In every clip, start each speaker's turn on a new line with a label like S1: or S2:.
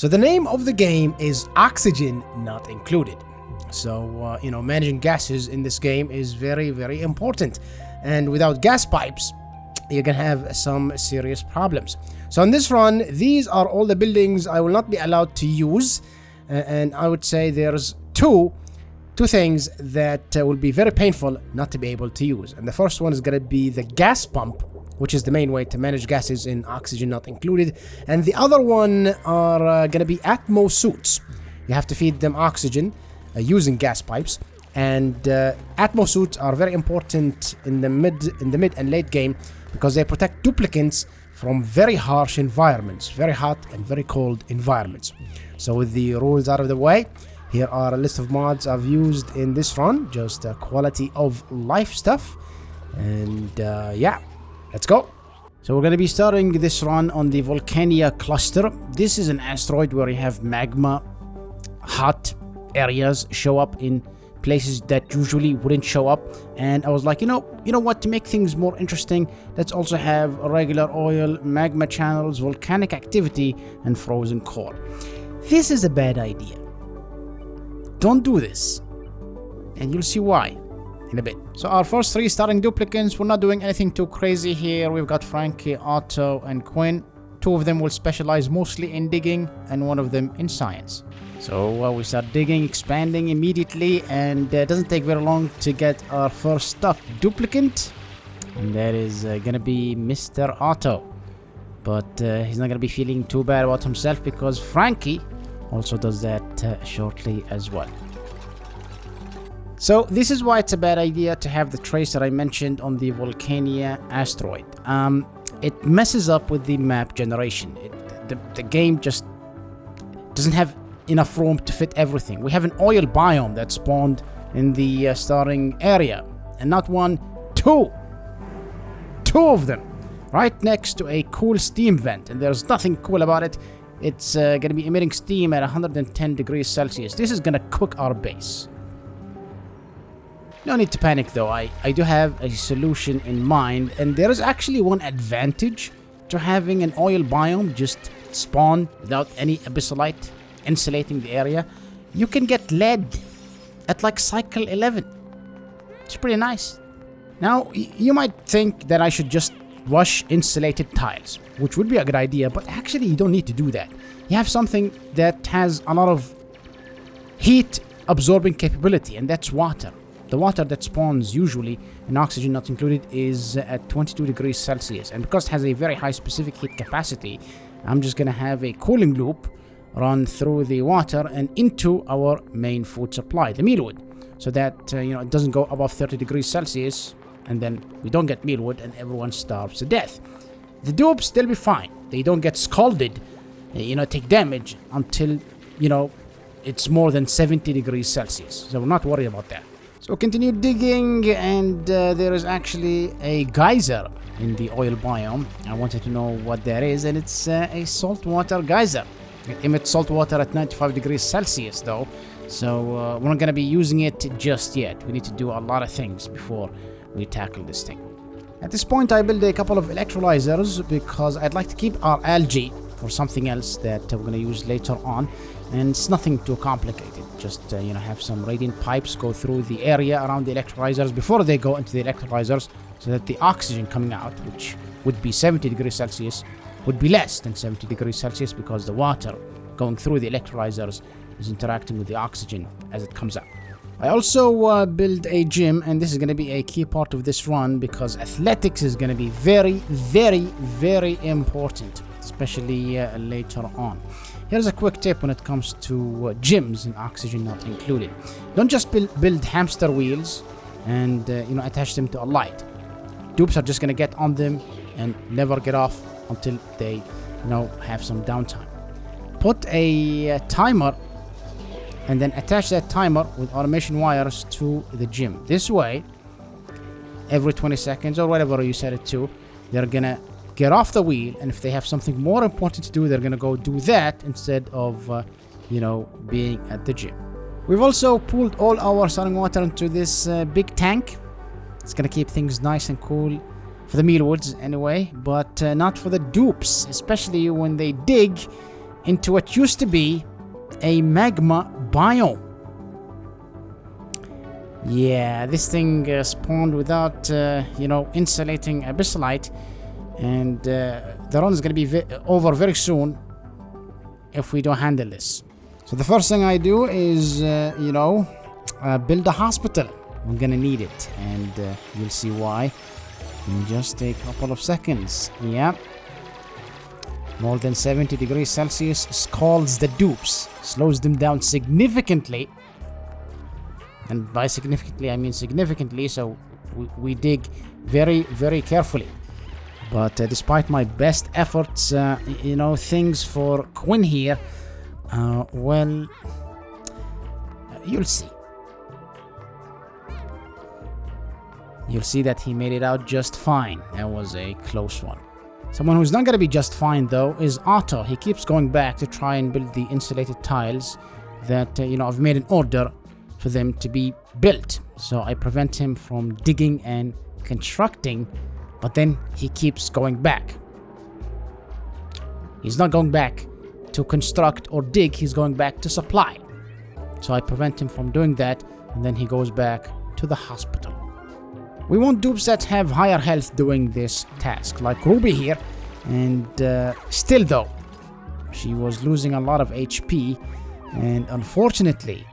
S1: So the name of the game is Oxygen Not Included. So, managing gases in this game is very, very important. And without gas pipes, you're gonna have some serious problems. So on this run, these are all the buildings I will not be allowed to use. And I would say there's two things that will be very painful not to be able to use. And the first one is gonna be the gas pump, which is the main way to manage gases in Oxygen Not Included. And the other one are gonna be Atmo suits. You have to feed them oxygen using gas pipes. And Atmo suits are very important in the mid and late game because they protect duplicants from very harsh environments, very hot and very cold environments. So with the rules out of the way, here are a list of mods I've used in this run, just quality of life stuff. And yeah, let's go. So we're going to be starting this run on the Volcania cluster. This is an asteroid where you have magma, hot areas show up in places that usually wouldn't show up. And I was like, you know what, to make things more interesting, let's also have regular oil, magma channels, volcanic activity, and frozen core. This is a bad idea. Don't do this. And you'll see why in a bit. So our first three starting duplicants, we're not doing anything too crazy here. We've got Frankie, Otto, and Quinn. Two of them will specialize mostly in digging, and one of them in science. So we start digging, expanding immediately, and it doesn't take very long to get our first up duplicant, and that is gonna be Mr. Otto. But he's not gonna be feeling too bad about himself because Frankie also does that shortly as well. So this is why it's a bad idea to have the trace that I mentioned on the Volcania asteroid. It messes up with the map generation. The game just doesn't have enough room to fit everything. We have an oil biome that spawned in the starting area, and not one, two of them, right next to a cool steam vent, and there's nothing cool about it. It's gonna be emitting steam at 110 degrees Celsius. This is gonna cook our base. No need to panic though, I do have a solution in mind, and there is actually one advantage to having an oil biome just spawn without any abyssalite insulating the area. You can get lead at like cycle 11. It's pretty nice. Now, you might think that I should just rush insulated tiles, which would be a good idea, but actually you don't need to do that. You have something that has a lot of heat absorbing capability, and that's water. The water that spawns usually in Oxygen Not Included is at 22 degrees Celsius, and because it has a very high specific heat capacity, I'm just gonna have a cooling loop run through the water and into our main food supply, the mealwood, so that it doesn't go above 30 degrees Celsius, and then we don't get mealwood and everyone starves to death. The dupes, they'll be fine. They don't get scalded, take damage until it's more than 70 degrees Celsius. So we're not worried about that. So continue digging, and there is actually a geyser in the oil biome. I wanted to know what that is, and it's a saltwater geyser. It emits salt water at 95 degrees Celsius though, so we're not going to be using it just yet. We need to do a lot of things before we tackle this thing. At this point I build a couple of electrolyzers because I'd like to keep our algae for something else that we're going to use later on, and it's nothing too complicated. Just have some radiant pipes go through the area around the electrolyzers before they go into the electrolyzers, so that the oxygen coming out, which would be 70 degrees Celsius, would be less than 70 degrees Celsius because the water going through the electrolyzers is interacting with the oxygen as it comes out. I also build a gym, and this is going to be a key part of this run because athletics is going to be very, very, very important, especially later on. Here's a quick tip when it comes to gyms in Oxygen Not Included. Don't just build hamster wheels and attach them to a light. Dupes are just going to get on them and never get off until they have some downtime. Put a timer and then attach that timer with automation wires to the gym. This way, every 20 seconds or whatever you set it to, they're gonna get off the wheel, and if they have something more important to do, they're gonna go do that instead of being at the gym. We've also pulled all our starting water into this big tank. It's gonna keep things nice and cool for the mealwoods anyway, but not for the dupes, especially when they dig into what used to be a magma biome. Yeah, this thing spawned without, insulating abyssalite, and the run is going to be over very soon if we don't handle this. So the first thing I do is, build a hospital. I'm going to need it, and you'll see why in just a couple of seconds. Yeah. More than 70 degrees Celsius scalds the dupes, slows them down significantly. And by significantly, I mean significantly, so we dig very, very carefully. But despite my best efforts, things for Quinn here, you'll see. You'll see that he made it out just fine. That was a close one. Someone who's not going to be just fine, though, is Otto. He keeps going back to try and build the insulated tiles that, I've made an order for them to be built. So I prevent him from digging and constructing, but then he keeps going back. He's not going back to construct or dig, he's going back to supply. So I prevent him from doing that, and then he goes back to the hospital. We want dupes that have higher health doing this task, like Ruby here, and still though, she was losing a lot of HP, and unfortunately,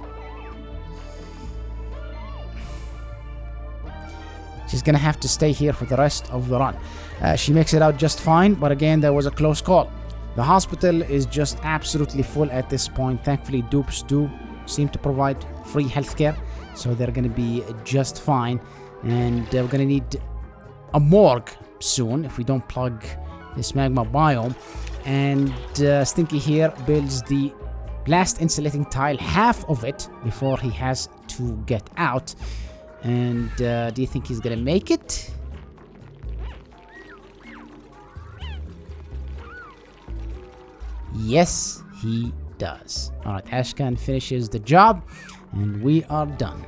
S1: she's gonna have to stay here for the rest of the run. She makes it out just fine, but again, there was a close call. The hospital is just absolutely full at this point. Thankfully, dupes do seem to provide free healthcare, so they're gonna be just fine. And we're gonna need a morgue soon if we don't plug this magma biome. And Stinky here builds the blast insulating tile, half of it, before he has to get out. And do you think he's gonna make it? Yes, he does. Alright, Ashkan finishes the job, and we are done.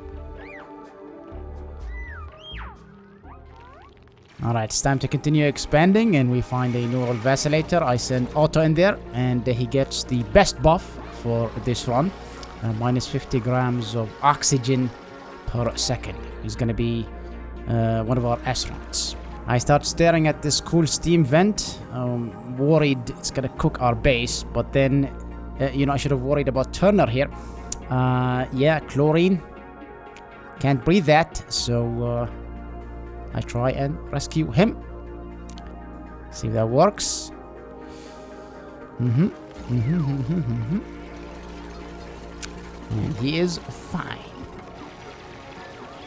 S1: Alright, it's time to continue expanding, and we find a neural vacillator. I send Otto in there, and he gets the best buff for this run. Minus 50 grams of oxygen per second. He's gonna be one of our astronauts. I start staring at this cool steam vent, worried it's gonna cook our base, but then, I should have worried about Turner here. Yeah, chlorine. Can't breathe that, so I try and rescue him. See if that works. And he is fine.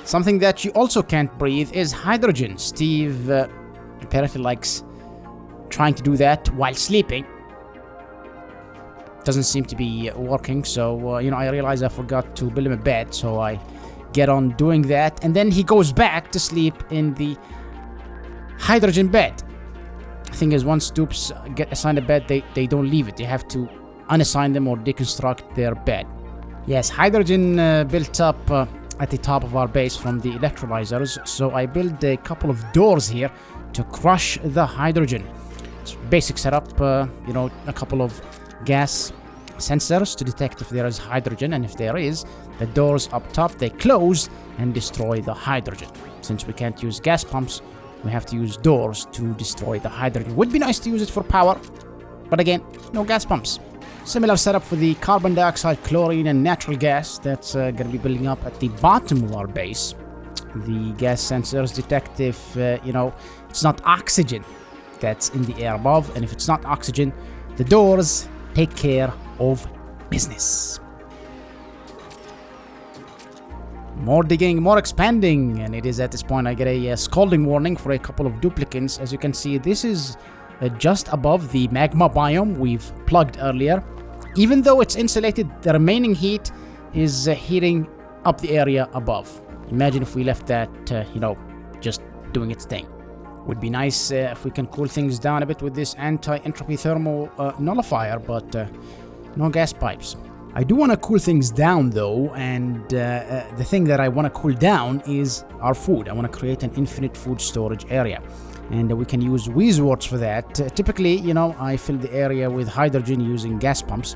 S1: Something that you also can't breathe is hydrogen. Steve apparently likes trying to do that while sleeping. Doesn't seem to be working, so I realize I forgot to build him a bed, so I get on doing that, and then he goes back to sleep in the hydrogen bed. The thing is, once dupes get assigned a bed, they don't leave it. They have to unassign them or deconstruct their bed. Yes, hydrogen built up at the top of our base from the electrolyzers, so I built a couple of doors here to crush the hydrogen. It's basic setup, a couple of gas sensors to detect if there is hydrogen, and if there is, the doors up top, they close and destroy the hydrogen. Since we can't use gas pumps, we have to use doors to destroy the hydrogen. Would be nice to use it for power, but again, no gas pumps. Similar setup for the carbon dioxide, chlorine, and natural gas that's going to be building up at the bottom of our base. The gas sensors detect if, it's not oxygen that's in the air above, and if it's not oxygen, the doors take care of business. More digging, more expanding, and it is at this point I get a scalding warning for a couple of duplicates. As you can see, this is just above the magma biome we've plugged earlier. Even though it's insulated, the remaining heat is heating up the area above. Imagine if we left that, just doing its thing. Would be nice if we can cool things down a bit with this anti-entropy thermal nullifier, but no gas pipes. I do want to cool things down though, and the thing that I want to cool down is our food. I want to create an infinite food storage area, and we can use wheezeworts for that. Typically, I fill the area with hydrogen using gas pumps,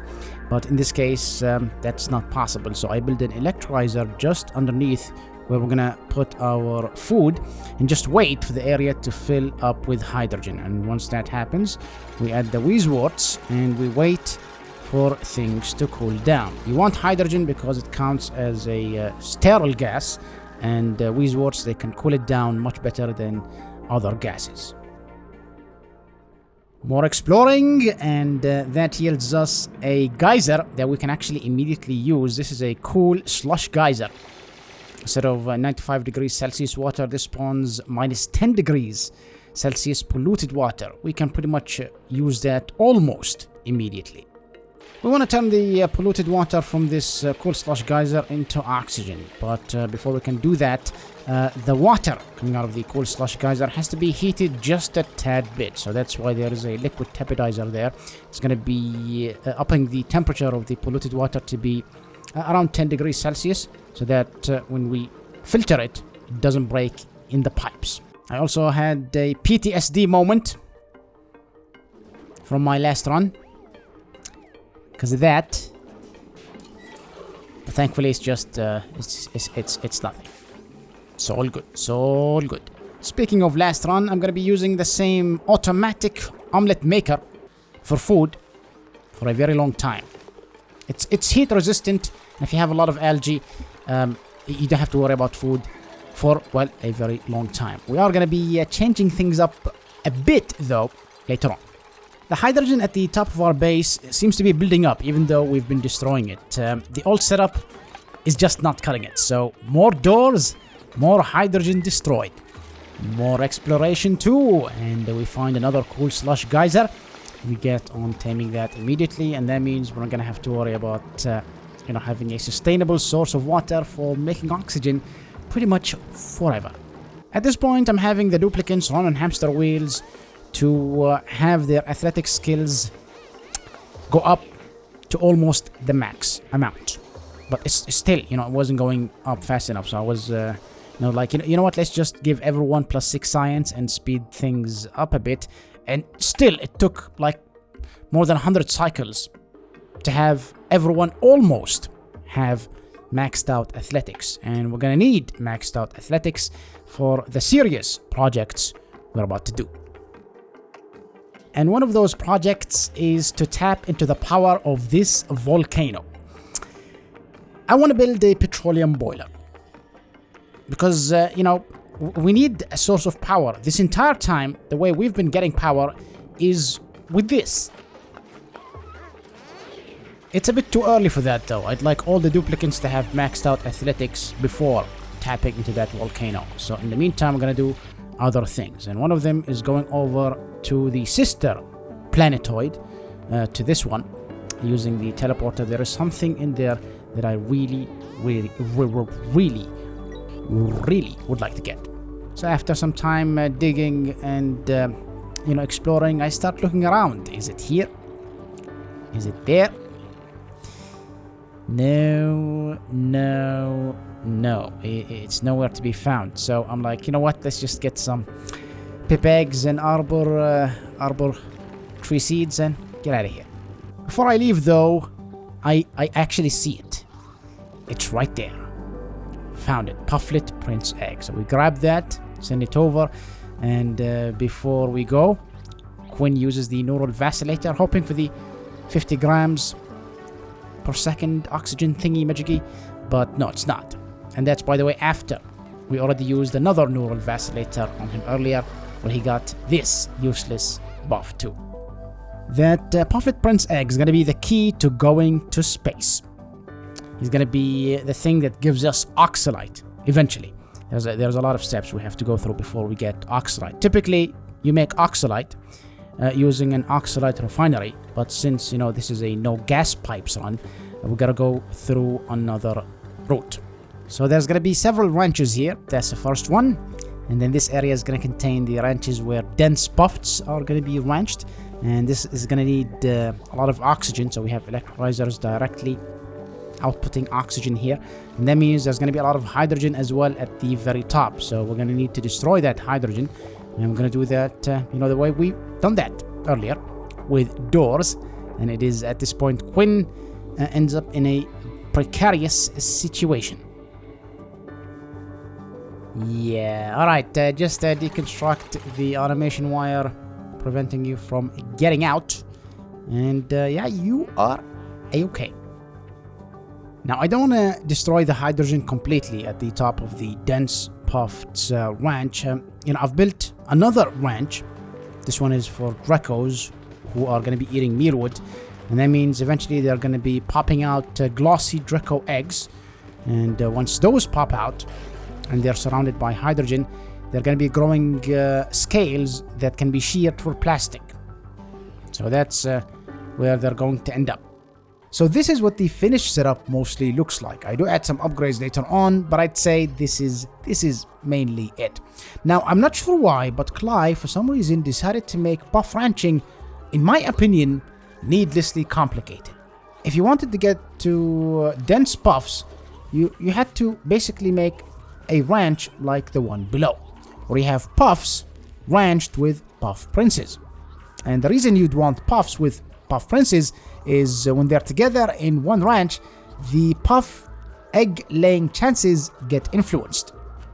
S1: but in this case, that's not possible. So I build an electrolyzer just underneath where we're gonna put our food and just wait for the area to fill up with hydrogen. And once that happens, we add the wheezeworts and we wait for things to cool down. You want hydrogen because it counts as a sterile gas, and wheezeworts, they can cool it down much better than other gases. More exploring, and that yields us a geyser that we can actually immediately use. This is a cool slush geyser. Instead of 95 degrees Celsius water, this spawns minus 10 degrees Celsius polluted water. We can pretty much use that almost immediately. We want to turn the polluted water from this cool slush geyser into oxygen, but before we can do that, the water coming out of the cool slush geyser has to be heated just a tad bit. So that's why there is a liquid tepidizer there. It's going to be upping the temperature of the polluted water to be around 10 degrees Celsius, so that when we filter it, it doesn't break in the pipes. I also had a PTSD moment from my last run because of that, but thankfully it's just it's nothing. It's all good. It's all good. Speaking of last run, I'm gonna be using the same automatic omelet maker for food for a very long time. It's heat resistant, and if you have a lot of algae, you don't have to worry about food for, well, a very long time. We are gonna be changing things up a bit though later on. The hydrogen at the top of our base seems to be building up, even though we've been destroying it. The old setup is just not cutting it. So more doors, more hydrogen destroyed. More exploration too, and we find another cool slush geyser. We get on taming that immediately, and that means we're not gonna have to worry about having a sustainable source of water for making oxygen pretty much forever. At this point, I'm having the duplicants run on hamster wheels to have their athletic skills go up to almost the max amount, but it's still, it wasn't going up fast enough. So I was what, let's just give everyone +6 science and speed things up a bit. And still, it took like more than 100 cycles to have everyone almost have maxed out athletics, and we're gonna need maxed out athletics for the serious projects we're about to do. And one of those projects is to tap into the power of this volcano. I want to build a petroleum boiler because, we need a source of power. This entire time, the way we've been getting power is with this. It's a bit too early for that though. I'd like all the duplicants to have maxed out athletics before tapping into that volcano. So in the meantime, I'm going to do other things. And one of them is going over to the sister planetoid, to this one, using the teleporter. There is something in there that I really would like to get. So after some time digging and exploring, I start looking around. Is it here? Is it there? No. It's nowhere to be found. So I'm like, you know what? Let's just get some pip eggs and arbor tree seeds and get out of here. Before I leave though, I actually see it. It's right there. Found it. Pufflet Prince egg. So we grab that, send it over, and before we go, Quinn uses the neural vacillator, hoping for the 50 grams per second oxygen thingy majiggy, but no, it's not. And that's, by the way, after we already used another neural vacillator on him earlier, where he got this useless buff too. That Pufflet Prince egg is going to be the key to going to space. He's going to be the thing that gives us oxalite eventually. There's a lot of steps we have to go through before we get oxalite. Typically, you make oxalite using an oxalite refinery, but since this is a no gas pipes run, we gotta go through another route. So there's gonna be several ranches here. That's the first one, and then this area is gonna contain the ranches where dense buffs are gonna be ranched, and this is gonna need a lot of oxygen. So we have electrolyzers directly outputting oxygen here, and that means there's going to be a lot of hydrogen as well at the very top. So we're going to need to destroy that hydrogen, and we're going to do that the way we've done that earlier with doors. And it is at this point Quinn ends up in a precarious situation. Yeah, alright, just deconstruct the automation wire preventing you from getting out, and yeah, you are a-okay. Now, I don't want to destroy the hydrogen completely at the top of the dense puffed ranch. I've built another ranch. This one is for Drecos who are going to be eating mealwood, and that means eventually they're going to be popping out glossy Dreco eggs, and once those pop out and they're surrounded by hydrogen, they're going to be growing scales that can be sheared for plastic. So that's where they're going to end up. So this is what the finished setup mostly looks like. I do add some upgrades later on, but I'd say this is mainly it. Now, I'm not sure why, but Clive, for some reason, decided to make puff ranching, in my opinion, needlessly complicated. If you wanted to get to dense puffs, you had to basically make a ranch like the one below, where you have puffs ranched with puff princes. And the reason you'd want puffs with puff princes is when they're together in one ranch, the puff egg laying chances get influenced.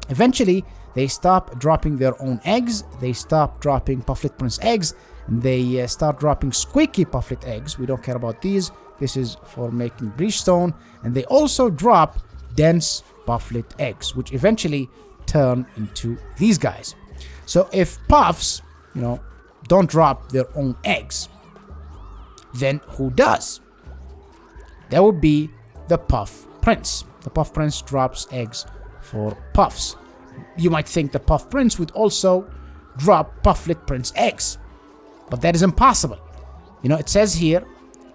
S1: Eventually, they stop dropping their own eggs, they stop dropping pufflet prince eggs, and they start dropping squeaky pufflet eggs. We don't care about these. This is for making breachstone. And they also drop dense pufflet eggs, which eventually turn into these guys. So if puffs, don't drop their own eggs, then who does? That would be the puff prince. The puff prince drops eggs for puffs. You might think the puff prince would also drop pufflet prince eggs, but that is impossible. It says here,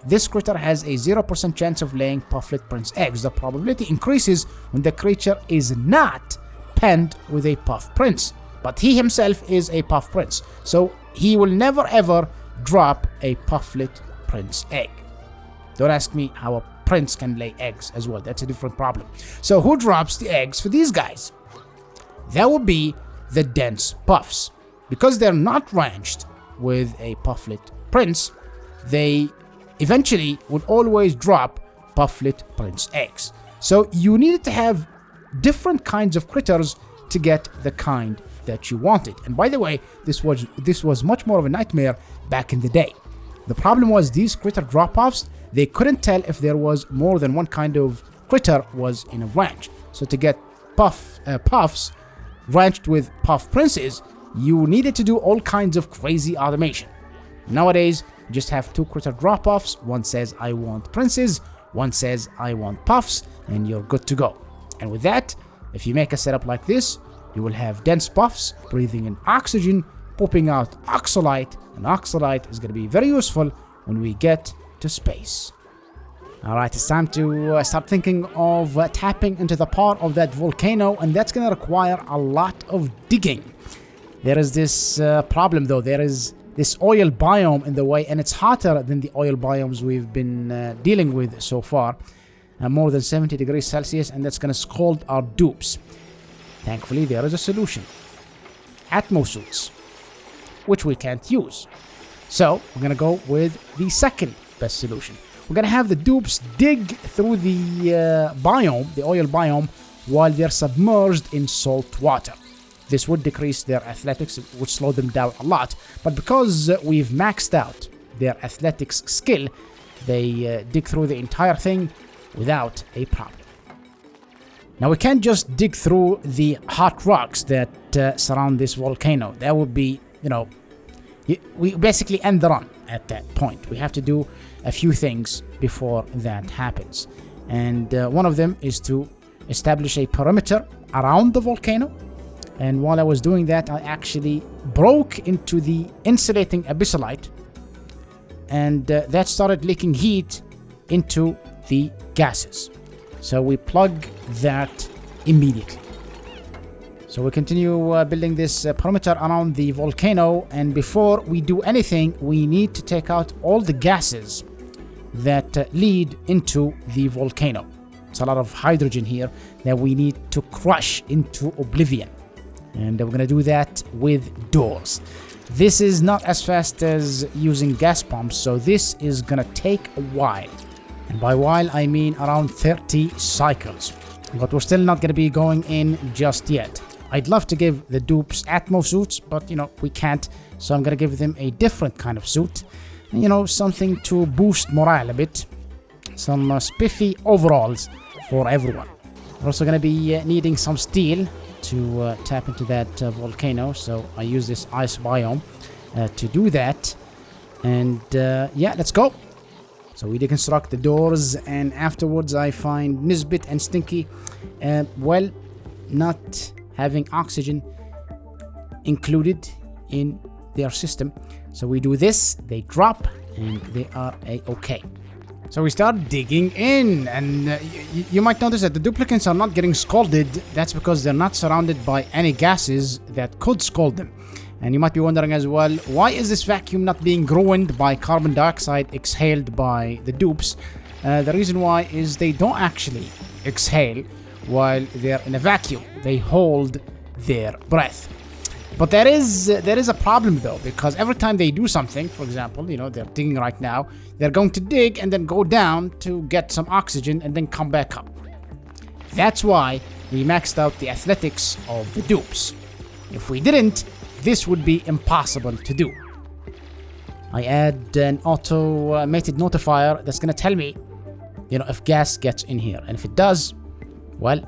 S1: this critter has a 0% chance of laying pufflet prince eggs. The probability increases when the creature is not penned with a puff prince, but he himself is a puff prince, so he will never ever drop a pufflet prince egg. Don't ask me how a prince can lay eggs as well. That's a different problem. So who drops the eggs for these guys? That would be the dense puffs. Because they're not ranched with a pufflet prince, they eventually would always drop pufflet prince eggs. So you needed to have different kinds of critters to get the kind that you wanted. And by the way, this was much more of a nightmare back in the day. The problem was these critter drop-offs, they couldn't tell if there was more than one kind of critter was in a ranch. So to get puffs ranched with puff princes, you needed to do all kinds of crazy automation. Nowadays, you just have two critter drop-offs. One says, I want princes. One says, I want puffs, and you're good to go. And with that, if you make a setup like this, you will have dense puffs breathing in oxygen, pooping out oxalite, and oxalite is going to be very useful when we get to space. Alright, it's time to start thinking of tapping into the power of that volcano, and that's going to require a lot of digging. There is this problem though, there is this oil biome in the way, and it's hotter than the oil biomes we've been dealing with so far. More than 70 degrees Celsius, and that's going to scald our dupes. Thankfully, there is a solution. Atmosuits, which we can't use. So, we're going to go with the second best solution. We're going to have the dupes dig through the biome, the oil biome, while they're submerged in salt water. This would decrease their athletics, it would slow them down a lot, but because we've maxed out their athletics skill, they dig through the entire thing without a problem. Now, we can't just dig through the hot rocks that surround this volcano. That would be, we basically end the run at that point. We have to do a few things before that happens. And one of them is to establish a perimeter around the volcano. And while I was doing that, I actually broke into the insulating abyssallite, and that started leaking heat into the gases. So we plug that immediately. So we continue building this perimeter around the volcano, and before we do anything, we need to take out all the gases that lead into the volcano. It's a lot of hydrogen here that we need to crush into oblivion. And we're gonna do that with doors. This is not as fast as using gas pumps, so this is gonna take a while. And by while, I mean around 30 cycles. But we're still not gonna be going in just yet. I'd love to give the dupes Atmo suits, but we can't. So I'm gonna give them a different kind of suit. Something to boost morale a bit. Some spiffy overalls for everyone. We're also gonna be needing some steel to tap into that volcano. So I use this ice biome to do that. And yeah, let's go. So we deconstruct the doors, and afterwards I find Nisbet and Stinky, not having oxygen included in their system. So we do this, they drop, and they are okay. So we start digging in, and you might notice that the duplicants are not getting scalded. That's because they're not surrounded by any gases that could scald them. And you might be wondering as well, why is this vacuum not being ruined by carbon dioxide exhaled by the dupes? The reason why is they don't actually exhale while they're in a vacuum. They hold their breath. But there is a problem though, because every time they do something, for example, they're digging right now, they're going to dig and then go down to get some oxygen and then come back up. That's why we maxed out the athletics of the dupes. If we didn't, this would be impossible to do. I add an automated notifier that's gonna tell me, if gas gets in here. And if it does, well,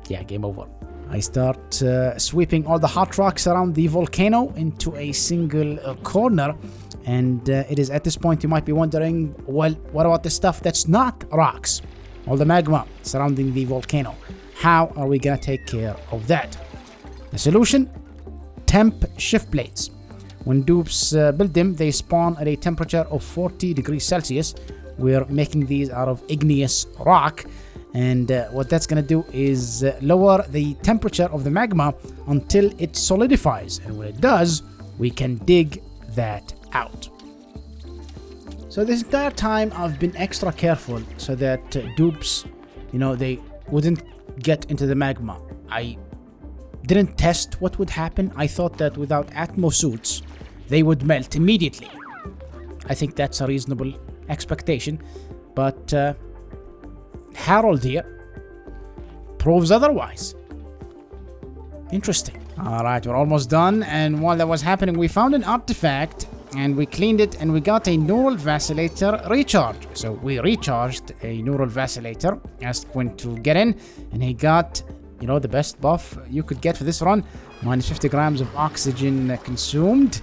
S1: yeah, game over. I start sweeping all the hot rocks around the volcano into a single corner. And it is at this point you might be wondering, well, what about the stuff that's not rocks? All the magma surrounding the volcano. How are we gonna take care of that? The solution? Temp shift plates. When dupes build them, they spawn at a temperature of 40 degrees Celsius. We're making these out of igneous rock. And what that's going to do is lower the temperature of the magma until it solidifies. And when it does, we can dig that out. So this entire time I've been extra careful so that dupes, they wouldn't get into the magma. I didn't test what would happen. I thought that without Atmo suits, they would melt immediately. I think that's a reasonable expectation. But Harold here proves otherwise. Interesting. Alright, we're almost done, and while that was happening, we found an artifact, and we cleaned it, and we got a neural vacillator recharge. So we recharged a neural vacillator, asked Quinn to get in, and he got, the best buff you could get for this run, minus 50 grams of oxygen consumed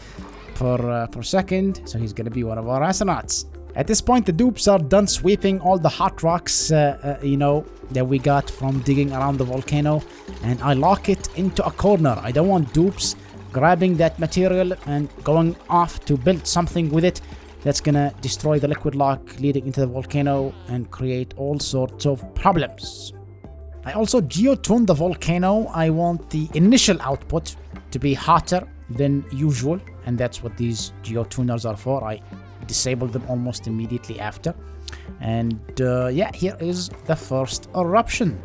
S1: per second, so he's gonna be one of our astronauts. At this point, the dupes are done sweeping all the hot rocks, that we got from digging around the volcano, and I lock it into a corner. I don't want dupes grabbing that material and going off to build something with it that's gonna destroy the liquid lock leading into the volcano and create all sorts of problems. I also geotuned the volcano. I want the initial output to be hotter than usual, and that's what these geotuners are for. I disabled them almost immediately after. And yeah, here is the first eruption.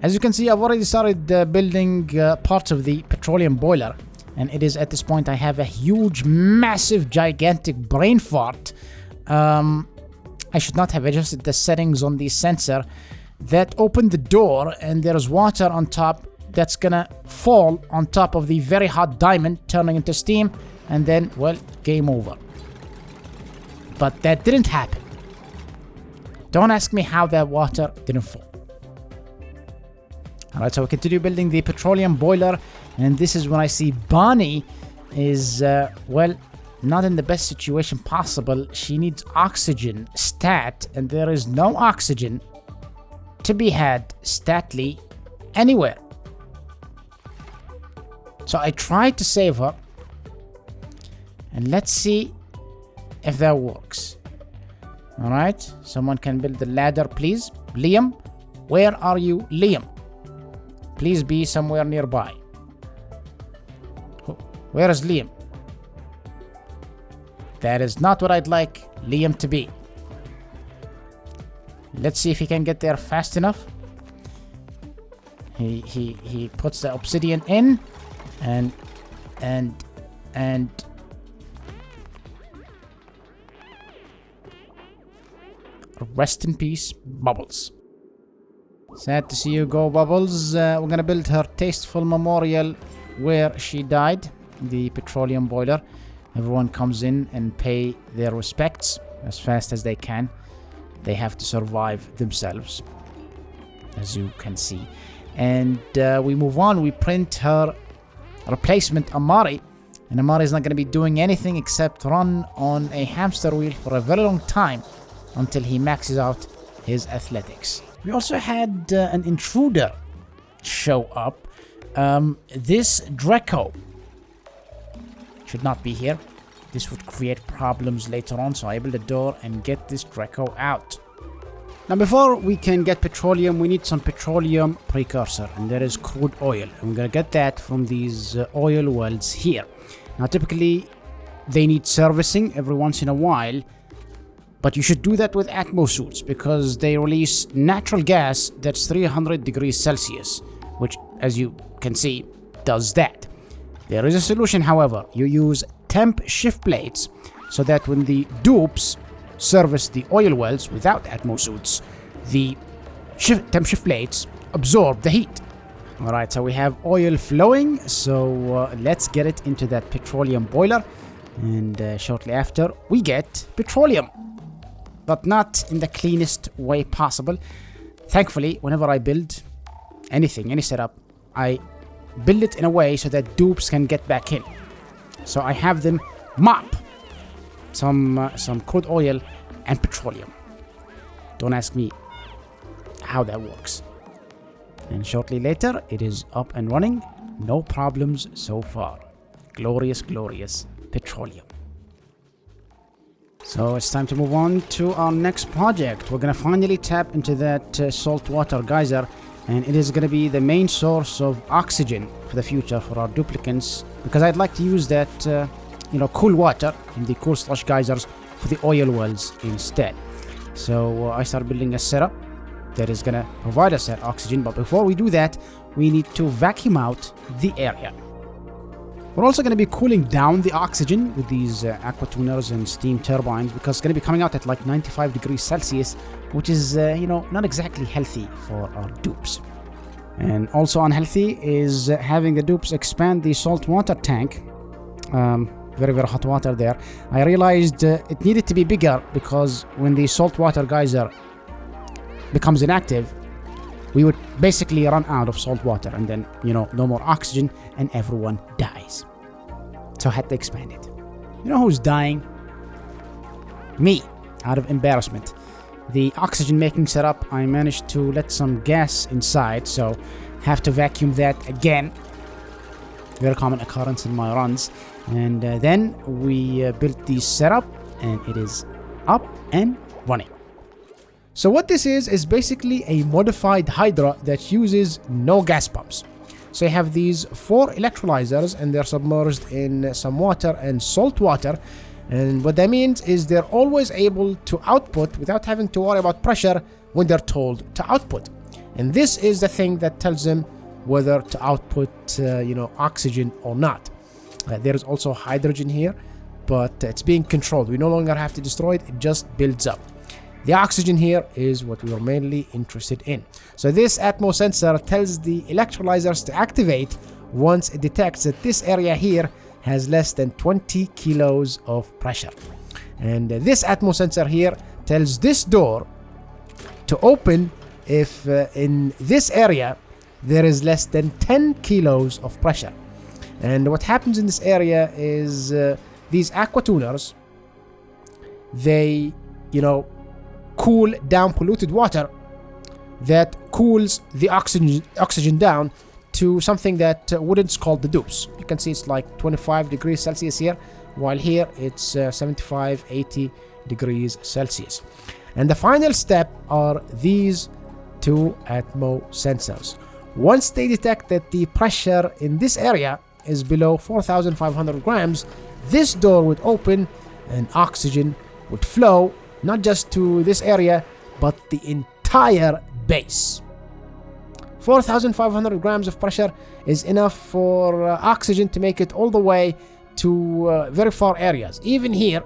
S1: As you can see, I've already started building parts of the petroleum boiler, and it is at this point I have a huge, massive, gigantic brain fart. I should not have adjusted the settings on the sensor that opened the door, and there's water on top that's gonna fall on top of the very hot diamond, turning into steam, and then, well, game over. But that didn't happen. Don't ask me how that water didn't fall. Alright, so we continue building the petroleum boiler, and this is when I see Bonnie is, well, not in the best situation possible. She needs oxygen stat, and there is no oxygen to be had statly anywhere. So I tried to save her, and let's see if that works. Alright, someone can build the ladder, please. Liam, where are you, Liam? Please be somewhere nearby. Where is Liam? That is not what I'd like Liam to be. Let's see if he can get there fast enough. He puts the obsidian in, and rest in peace, Bubbles. Sad to see you go, Bubbles. We're gonna build her tasteful memorial where she died, the petroleum boiler. Everyone comes in and pay their respects as fast as they can. They have to survive themselves, as you can see. And we move on. We print her replacement, Amari. And Amari is not going to be doing anything except run on a hamster wheel for a very long time until he maxes out his athletics. We also had an intruder show up. This Draco should not be here. This would create problems later on, so I build a door and get this Draco out. Now, before we can get petroleum, we need some petroleum precursor, and that is crude oil. And we're gonna get that from these oil wells here. Now, typically, they need servicing every once in a while, but you should do that with Atmo suits because they release natural gas that's 300 degrees Celsius, which, as you can see, does that. There is a solution, however. You use temp shift plates so that when the dupes service the oil wells without Atmo suits, the temp shift plates absorb the heat. Alright, so we have oil flowing, so let's get it into that petroleum boiler, and shortly after we get petroleum, but not in the cleanest way possible. Thankfully, whenever I build anything, any setup, I build it in a way so that dupes can get back in. So I have them mop some crude oil and petroleum. Don't ask me how that works. And shortly later, it is up and running. No problems so far. Glorious, glorious petroleum. So it's time to move on to our next project. We're gonna finally tap into that saltwater geyser, and it is gonna be the main source of oxygen for the future for our duplicants, because I'd like to use that cool water from the cool slush geysers for the oil wells instead. So I start building a setup that is gonna provide us that oxygen, but before we do that, we need to vacuum out the area. We're also going to be cooling down the oxygen with these aqua tuners and steam turbines, because it's going to be coming out at like 95 degrees Celsius, which is, not exactly healthy for our dupes. And also unhealthy is having the dupes expand the saltwater tank. Very, very hot water there. I realized it needed to be bigger because when the saltwater geyser becomes inactive, we would basically run out of salt water, and then, no more oxygen, and everyone dies. So I had to expand it. You know who's dying? Me, out of embarrassment. The oxygen making setup, I managed to let some gas inside, so have to vacuum that again. Very common occurrence in my runs. And then we built the setup, and it is up and running. So what this is basically a modified Hydra that uses no gas pumps. So you have these 4 electrolyzers, and they're submerged in some water and salt water. And what that means is they're always able to output without having to worry about pressure when they're told to output. And this is the thing that tells them whether to output, oxygen or not. There is also hydrogen here, but it's being controlled. We no longer have to destroy it. It just builds up. The oxygen here is what we are mainly interested in. So this Atmo sensor tells the electrolyzers to activate once it detects that this area here has less than 20 kilos of pressure. And this Atmo sensor here tells this door to open if in this area there is less than 10 kilos of pressure. And what happens in this area is these aqua tuners, they, cool down polluted water that cools the oxygen down to something that Woodens called the dupes. You can see it's like 25 degrees Celsius here, while here it's 75, 80 degrees Celsius. And the final step are these 2 Atmo sensors. Once they detect that the pressure in this area is below 4,500 grams, this door would open and oxygen would flow not just to this area,
S2: but the entire base. 4,500 grams of pressure is enough for oxygen to make it all the way to very far areas. Even here,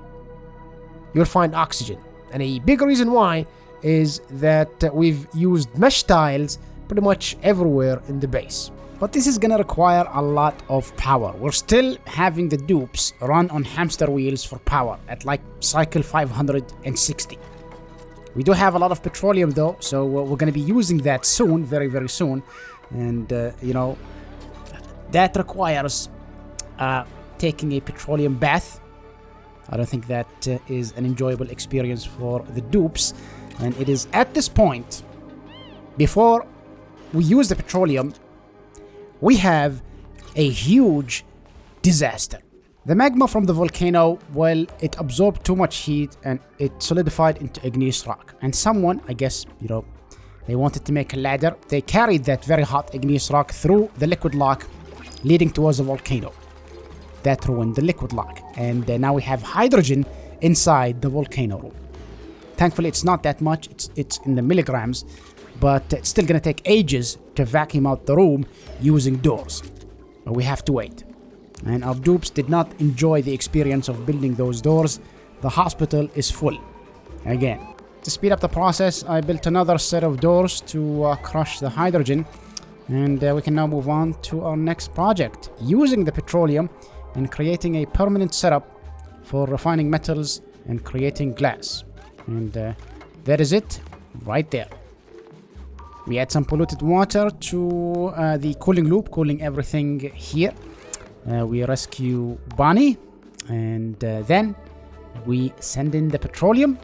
S2: you'll find oxygen. And a big reason why is that we've used mesh tiles pretty much everywhere in the base. But this is gonna require a lot of power. We're still having the dupes run on hamster wheels for power at like cycle 560. We do have a lot of petroleum though, so we're gonna be using that soon, very, very soon. And, that requires taking a petroleum bath. I don't think that is an enjoyable experience for the dupes. And it is at this point, before we use the petroleum, we have a huge disaster. The magma from the volcano, well, it absorbed too much heat and it solidified into igneous rock. And someone, I guess, they wanted to make a ladder. They carried that very hot igneous rock through the liquid lock, leading towards the volcano. That ruined the liquid lock. And now we have hydrogen inside the volcano room. Thankfully, it's not that much. It's in the milligrams. But it's still going to take ages to vacuum out the room using doors. But we have to wait. And our dupes did not enjoy the experience of building those doors. The hospital is full. Again. To speed up the process, I built another set of doors to crush the hydrogen. And we can now move on to our next project. Using the petroleum and creating a permanent setup for refining metals and creating glass. And that is it right there. We add some polluted water to the cooling loop, cooling everything here. We rescue Bonnie, and then we send in the petroleum,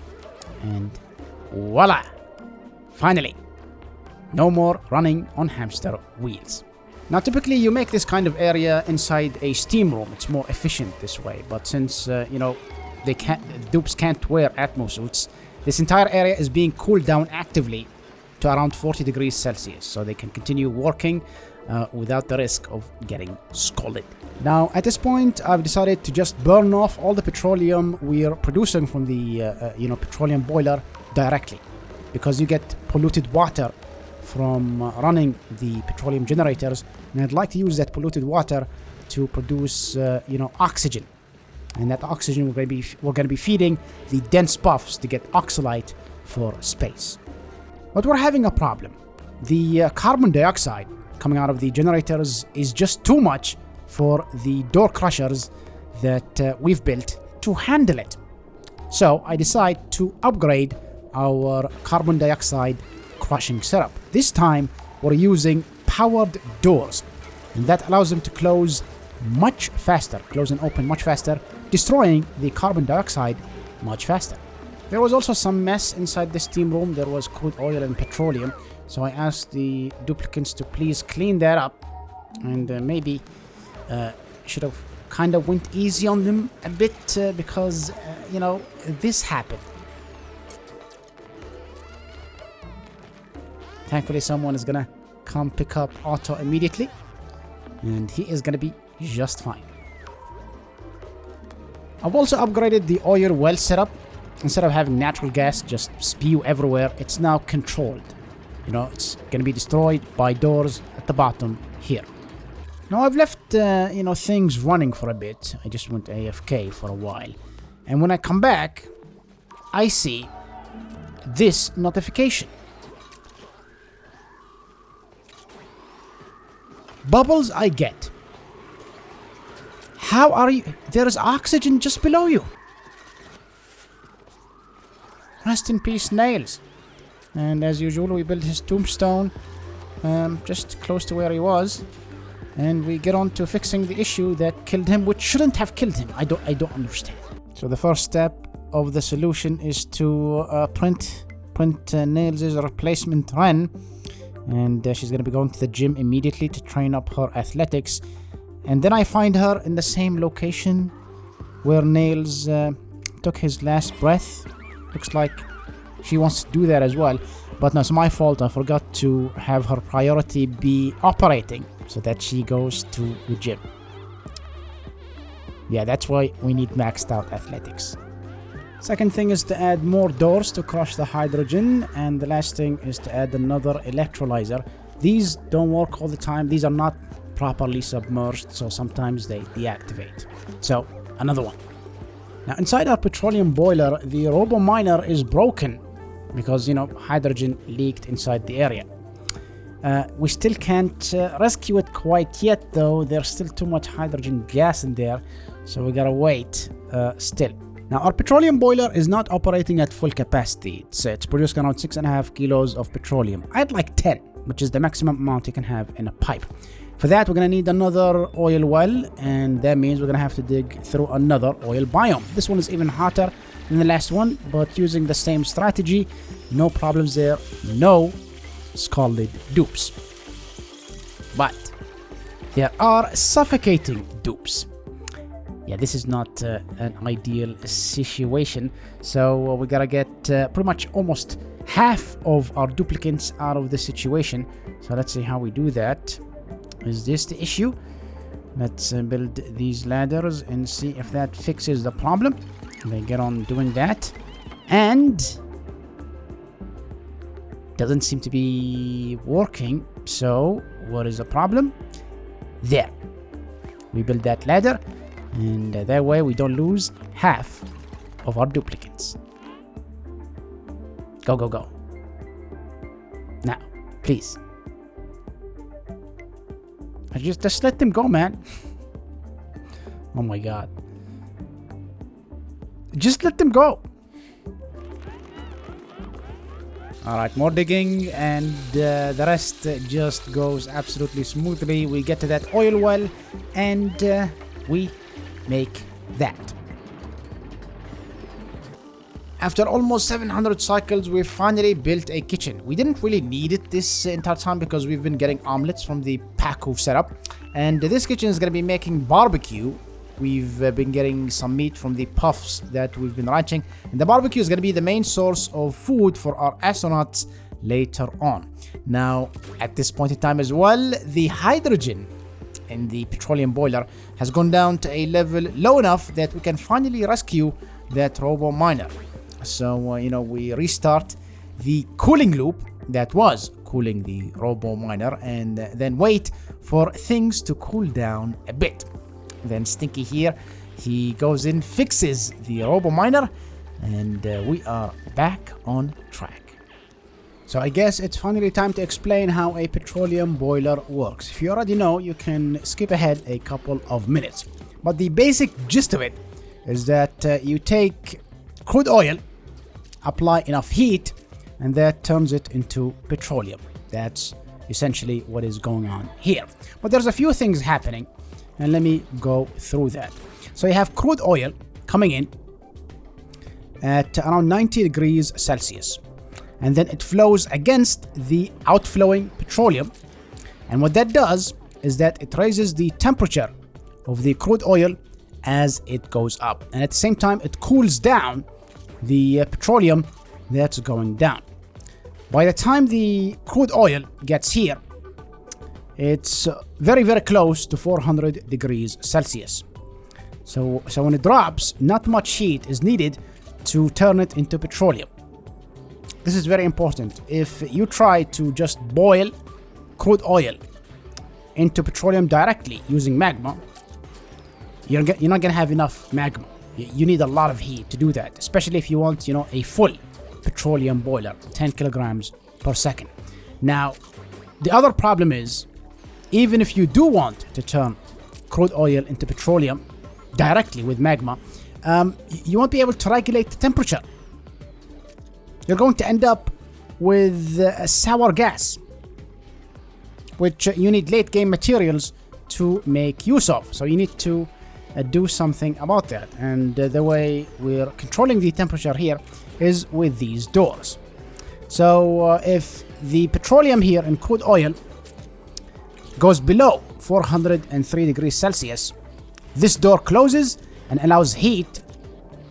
S2: and voila! Finally, no more running on hamster wheels. Now, typically you make this kind of area inside a steam room. It's more efficient this way, but since dupes can't wear Atmo suits, this entire area is being cooled down actively to around 40 degrees Celsius, so they can continue working without the risk of getting scalded. Now, at this point, I've decided to just burn off all the petroleum we're producing from the petroleum boiler directly, because you get polluted water from running the petroleum generators, and I'd like to use that polluted water to produce oxygen, and that oxygen we're going to be feeding the dense puffs to get oxalate for space. But we're having a problem. The carbon dioxide coming out of the generators is just too much for the door crushers that we've built to handle it. So I decide to upgrade our carbon dioxide crushing setup. This time we're using powered doors, and that allows them to close and open much faster, destroying the carbon dioxide much faster. There was also some mess inside the steam room. There was crude oil and petroleum. So I asked the duplicants to please clean that up. And maybe should have kind of went easy on them a bit because, this happened. Thankfully, someone is going to come pick up Otto immediately. And he is going to be just fine. I've also upgraded the oil well setup. Instead of having natural gas just spew everywhere, it's now controlled. It's going to be destroyed by doors at the bottom here. Now I've left, things running for a bit. I just went AFK for a while. And when I come back, I see this notification. Bubbles I get. How are you? There is oxygen just below you. Rest in peace, Nails. And as usual, we build his tombstone just close to where he was. And we get on to fixing the issue that killed him, which shouldn't have killed him. I don't understand. So the first step of the solution is to print Nails' replacement Ren. And she's going to be going to the gym immediately to train up her athletics. And then I find her in the same location where Nails took his last breath. Looks like she wants to do that as well. But no, it's my fault. I forgot to have her priority be operating so that she goes to the gym. Yeah, that's why we need maxed out athletics. Second thing is to add more doors to crush the hydrogen, and the last thing is to add another electrolyzer. These don't work all the time. These are not properly submerged, so sometimes they deactivate. So another one. Now inside our petroleum boiler, the robo miner is broken because hydrogen leaked inside the area. We still can't rescue it quite yet, though. There's still too much hydrogen gas in there, so we gotta wait still. Now our petroleum boiler is not operating at full capacity. It's producing around 6.5 kilos of petroleum. I'd like 10, which is the maximum amount you can have in a pipe. For that, we're gonna need another oil well, and that means we're gonna have to dig through another oil biome. This one is even hotter than the last one, but using the same strategy, no problems there, no scalded dupes. But there are suffocating dupes. Yeah, this is not an ideal situation, so we gotta get pretty much almost half of our duplicants out of the situation. So let's see how we do that. Is this the issue? Let's build these ladders and see if that fixes the problem. They get on doing that, and doesn't seem to be working. So what is the problem? There, we build that ladder, and that way we don't lose half of our duplicants. Go, go, go. Now, please. Just let them go, man. Oh my god. Just let them go. Alright, more digging, and the rest just goes absolutely smoothly. We get to that oil well, and we make that. After almost 700 cycles, we finally built a kitchen. We didn't really need it this entire time because we've been getting omelets from the pack we've set up. And this kitchen is going to be making barbecue. We've been getting some meat from the puffs that we've been ranching. And the barbecue is going to be the main source of food for our astronauts later on. Now, at this point in time as well, the hydrogen in the petroleum boiler has gone down to a level low enough that we can finally rescue that robo miner. So, we restart the cooling loop that was cooling the robo miner, and then wait for things to cool down a bit. Then Stinky here, he goes in, fixes the robo miner, and we are back on track. So I guess it's finally time to explain how a petroleum boiler works. If you already know, you can skip ahead a couple of minutes. But the basic gist of it is that you take crude oil, apply enough heat, and that turns it into petroleum. That's essentially what is going on here. But there's a few things happening, and let me go through that. So you have crude oil coming in at around 90 degrees Celsius, and then it flows against the outflowing petroleum. And what that does is that it raises the temperature of the crude oil as it goes up, and at the same time it cools down the petroleum that's going down. By the time the crude oil gets here, it's very, very close to 400 degrees Celsius. So when it drops, not much heat is needed to turn it into petroleum. This is very important. If you try to just boil crude oil into petroleum directly using magma, you're not going to have enough magma. You need a lot of heat to do that, especially if you want, a full petroleum boiler, 10 kilograms per second. Now, the other problem is, even if you do want to turn crude oil into petroleum directly with magma, you won't be able to regulate the temperature. You're going to end up with a sour gas, which you need late game materials to make use of. So you need to do something about that, and the way we're controlling the temperature here is with these doors. So if the petroleum here in crude oil goes below 403 degrees Celsius, this door closes and allows heat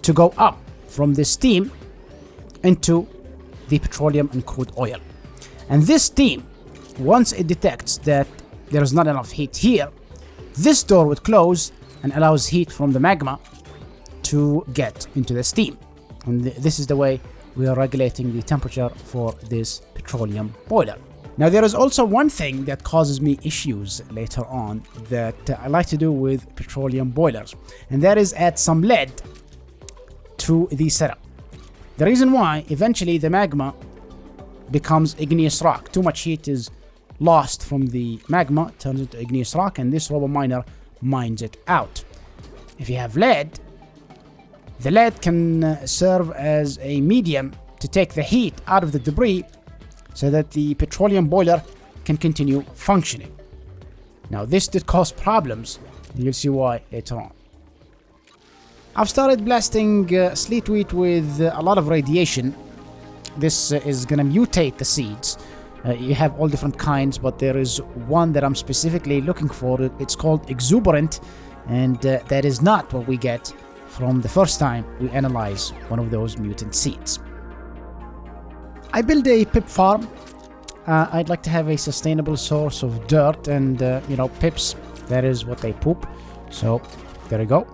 S2: to go up from the steam into the petroleum and crude oil. And this steam, once it detects that there is not enough heat here, this door would close and allows heat from the magma to get into the steam.
S1: And this is the way we are regulating the temperature for this petroleum boiler. Now, there is also one thing that causes me issues later on that I like to do with petroleum boilers, and that is add some lead to the setup. The reason why, eventually the magma becomes igneous rock. Too much heat is lost from the magma, turns into igneous rock, and this robo miner mines it out. If you have lead, the lead can serve as a medium to take the heat out of the debris so that the petroleum boiler can continue functioning. Now, this did cause problems, and you'll see why later on. I've started blasting sleet wheat with a lot of radiation. This is going to mutate the seeds. You have all different kinds, but there is one that I'm specifically looking for. It's called exuberant, and that is not what we get from the first time we analyze one of those mutant seeds. I build a pip farm. I'd like to have a sustainable source of dirt and, pips. That is what they poop. So there we go.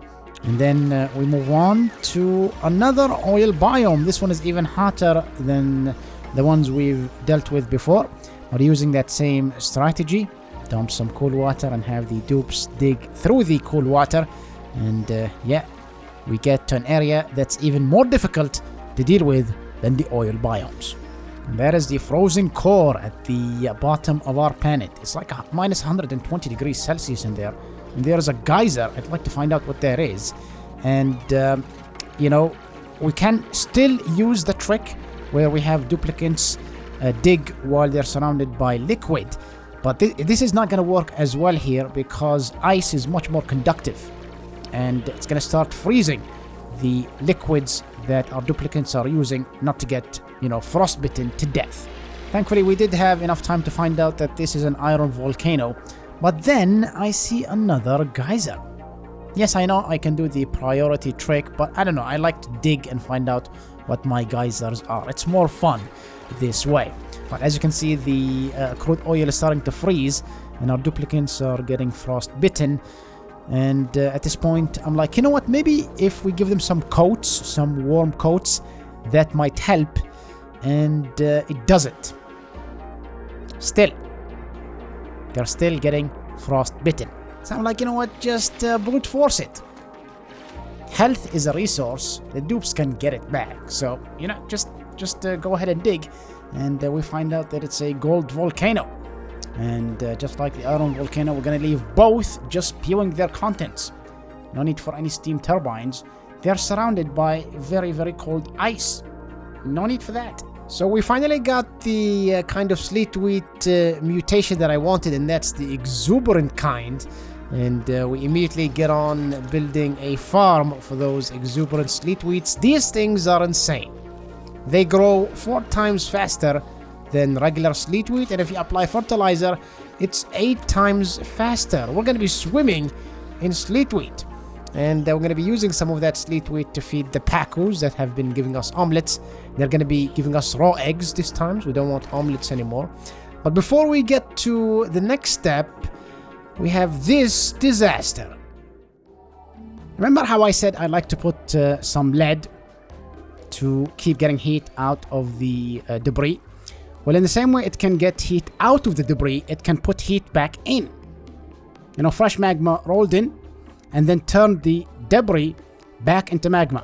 S1: And then we move on to another oil biome. This one is even hotter than the ones we've dealt with before. We're using that same strategy. Dump some cool water and have the dupes dig through the cool water. And we get to an area that's even more difficult to deal with than the oil biomes. And that is the frozen core at the bottom of our planet. It's like minus 120 degrees Celsius in there. And there's a geyser. I'd like to find out what that is. And, we can still use the trick where we have duplicants dig while they're surrounded by liquid. But this is not going to work as well here because ice is much more conductive. And it's going to start freezing the liquids that our duplicants are using, not to get, frostbitten to death. Thankfully, we did have enough time to find out that this is an iron volcano. But then I see another geyser. Yes, I know I can do the priority trick, but I don't know. I like to dig and find out what my geysers are. It's more fun this way. But as you can see, the crude oil is starting to freeze, and our duplicants are getting frostbitten. And at this point, I'm like, you know what? Maybe if we give them some coats, some warm coats, that might help. And it doesn't. Still, they're still getting frostbitten. So I'm like, you know what? Just brute force it. Health is a resource. The dupes can get it back. So, just go ahead and dig. And we find out that it's a gold volcano. And just like the iron volcano, we're going to leave both just spewing their contents. No need for any steam turbines. They're surrounded by very, very cold ice. No need for that. So we finally got the kind of sleet wheat mutation that I wanted, and that's the exuberant kind. And we immediately get on building a farm for those exuberant sleet wheats. These things are insane. They grow 4 times faster than regular sleet wheat, and if you apply fertilizer, it's 8 times faster. We're going to be swimming in sleet wheat. And we're going to be using some of that sleet wheat to feed the pacos that have been giving us omelets. They're going to be giving us raw eggs this time, so we don't want omelets anymore. But before we get to the next step, we have this disaster. Remember how I said I like to put some lead to keep getting heat out of the debris? Well, in the same way it can get heat out of the debris, it can put heat back in. Fresh magma rolled in and then turned the debris back into magma.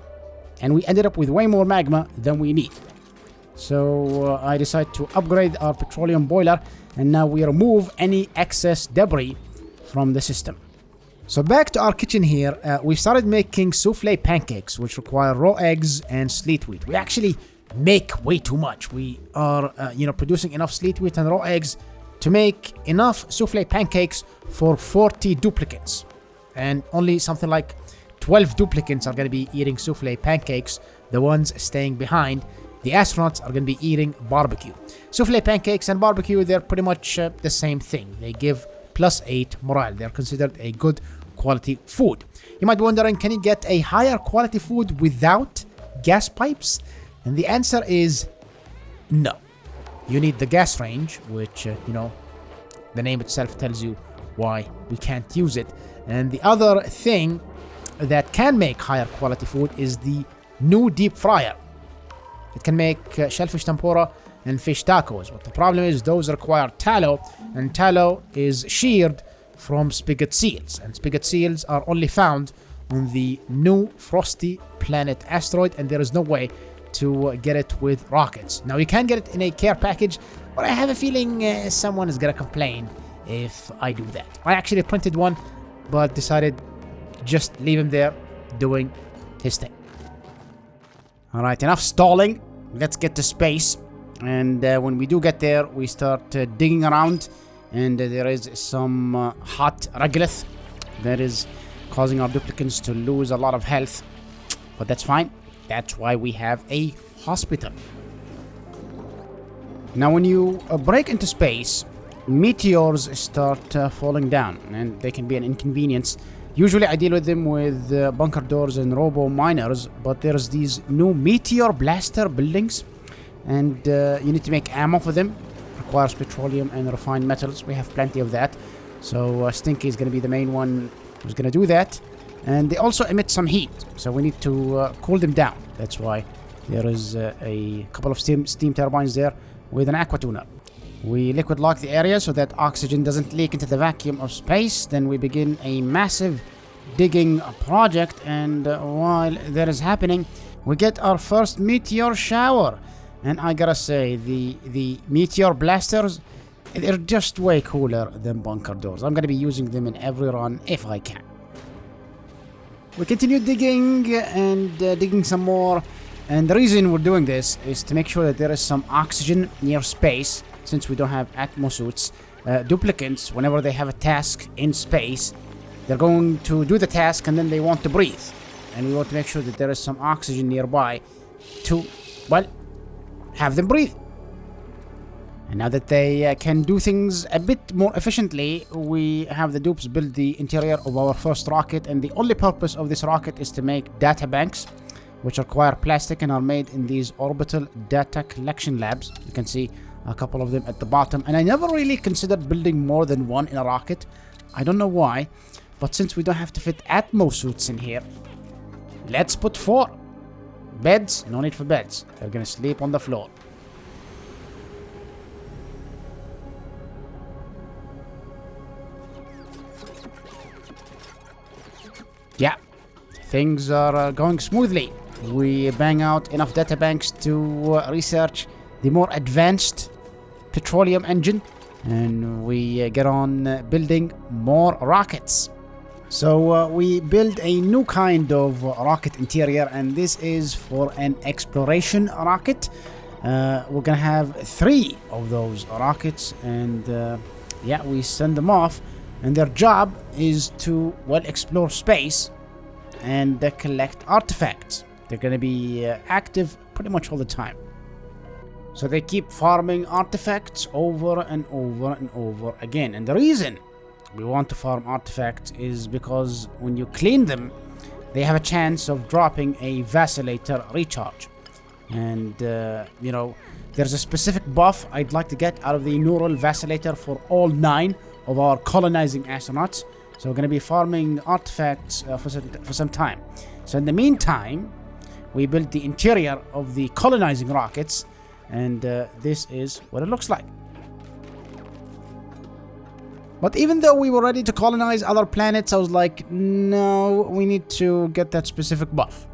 S1: And we ended up with way more magma than we need. So I decided to upgrade our petroleum boiler, and now we remove any excess debris from the system. So back to our kitchen here, we started making souffle pancakes, which require raw eggs and sleet wheat. We actually make way too much. We are, producing enough sleet wheat and raw eggs to make enough souffle pancakes for 40 duplicates. And only something like 12 duplicates are going to be eating souffle pancakes. The ones staying behind, the astronauts, are going to be eating barbecue. Souffle pancakes and barbecue, they're pretty much the same thing. They give +8 morale. They're considered a good quality food. You might be wondering, can you get a higher quality food without gas pipes? And the answer is no. You need the gas range, which, the name itself tells you why we can't use it. And the other thing that can make higher quality food is the
S2: new deep fryer. It can make shellfish tempura and fish tacos, but the problem is those require tallow, and tallow is sheared from spigot seals, and spigot seals are only found on the new Frosty Planet asteroid, and there is no way to get it with rockets. Now you can get it in a care package, but I have a feeling someone is gonna complain if I do that. I actually printed one, but decided just leave him there doing his thing. Alright, enough stalling. Let's get to space. And when we do get there, we start digging around, and there is some hot regolith that is causing our duplicants to lose a lot of health. But that's fine. That's why we have a hospital. Now when you break into space, meteors start falling down, and they can be an inconvenience. Usually I deal with them with bunker doors and robo miners, but there's these new meteor blaster buildings, and you need to make ammo for them. Requires petroleum and refined metals. We have plenty of that, so Stinky is going to be the main one who's going to do that. And they also emit some heat, so we need to cool them down. That's why there is a couple of steam turbines there with an aqua tuner. We liquid lock the area so that oxygen doesn't leak into the vacuum of space. Then we begin a massive digging project, and while that is happening, we get our first meteor shower. And I gotta say, the meteor blasters, they're just way cooler than bunker doors. I'm gonna be using them in every run if I can. We continue digging and digging some more, and the reason we're doing this is to make sure that there is some oxygen near space. Since we don't have atmosuits, duplicants, whenever they have a task in space, they're going to do the task and then they want to breathe, and we want to make sure that there is some oxygen nearby to, well, have them breathe. And now that they can do things a bit more efficiently, we have the dupes build the interior of our first rocket, and the only purpose of this rocket is to make data banks, which require plastic and are made in these orbital data collection labs. You can see a couple of them at the bottom, and I never really considered building more than one in a rocket. I don't know why, but since we don't have to fit atmosuits in here, let's put 4 beds. No need for beds, they're gonna sleep on the floor. Yeah, things are going smoothly. We bang out enough databanks to research the more advanced petroleum engine, and we get on building more rockets. So we build a new kind of rocket interior, and this is for an exploration rocket. We're gonna have 3 of those rockets, and yeah, we send them off, and their job is to, well, explore space and collect artifacts. They're gonna be active pretty much all the time. So they keep farming artifacts over and over and over again. And the reason we want to farm artifacts is because when you clean them, they have a chance of dropping a vacillator recharge. And, you know, there's a specific buff I'd like to get out of the neural vacillator for all 9 of our colonizing astronauts. So we're going to be farming artifacts for some time. So in the meantime, we build the interior of the colonizing rockets, and this is what it looks like. But even though we were ready to colonize other planets, I was like, no, we need to get that specific buff.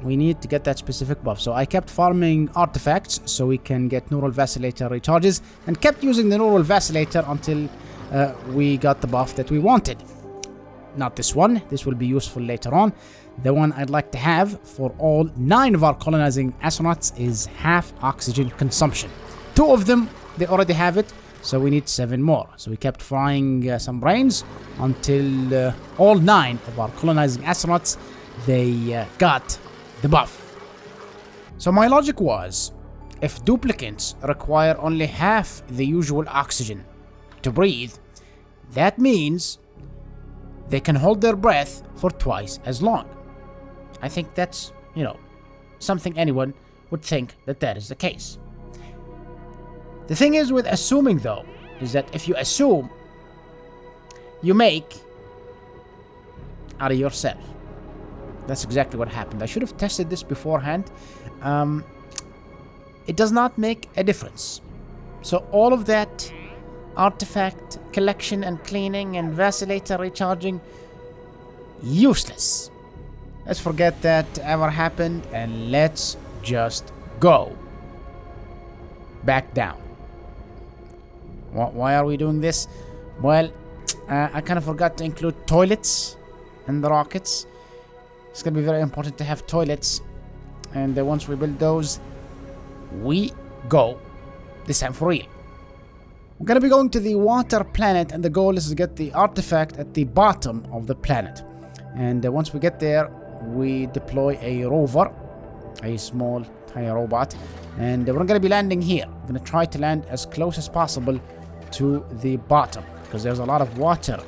S2: We need to get that specific buff. So I kept farming artifacts so we can get neural vacillator recharges, and kept using the neural vacillator until we got the buff that we wanted. Not this one. This will be useful later on. The one I'd like to have for all 9 of our colonizing astronauts is half oxygen consumption. 2 of them, they already have it, so we need 7 more. So we kept frying some brains until all 9 of our colonizing astronauts, they got the buff. So my logic was, if duplicants require only half the usual oxygen to breathe, that means they can hold their breath for twice as long. I think that's, you know, something anyone would think that is the case. The thing is with assuming, though, is that if you assume, you make out of yourself.
S1: That's exactly what happened. I should have tested this beforehand. It does not make a difference. So all of that artifact collection and cleaning and vacillator recharging, useless. Let's forget that ever happened and let's just go back down. Why are we doing this? Well, I kind of forgot to include toilets in the rockets. It's gonna be very important to have toilets, and once we build those, we go this time for real. We're gonna be going to the water planet, and the goal is to get the artifact at the bottom of the planet. And once we get there, we deploy a rover, a small tiny robot, and we're gonna be landing here. We're gonna try to land as close as possible to the bottom, because there's a lot of water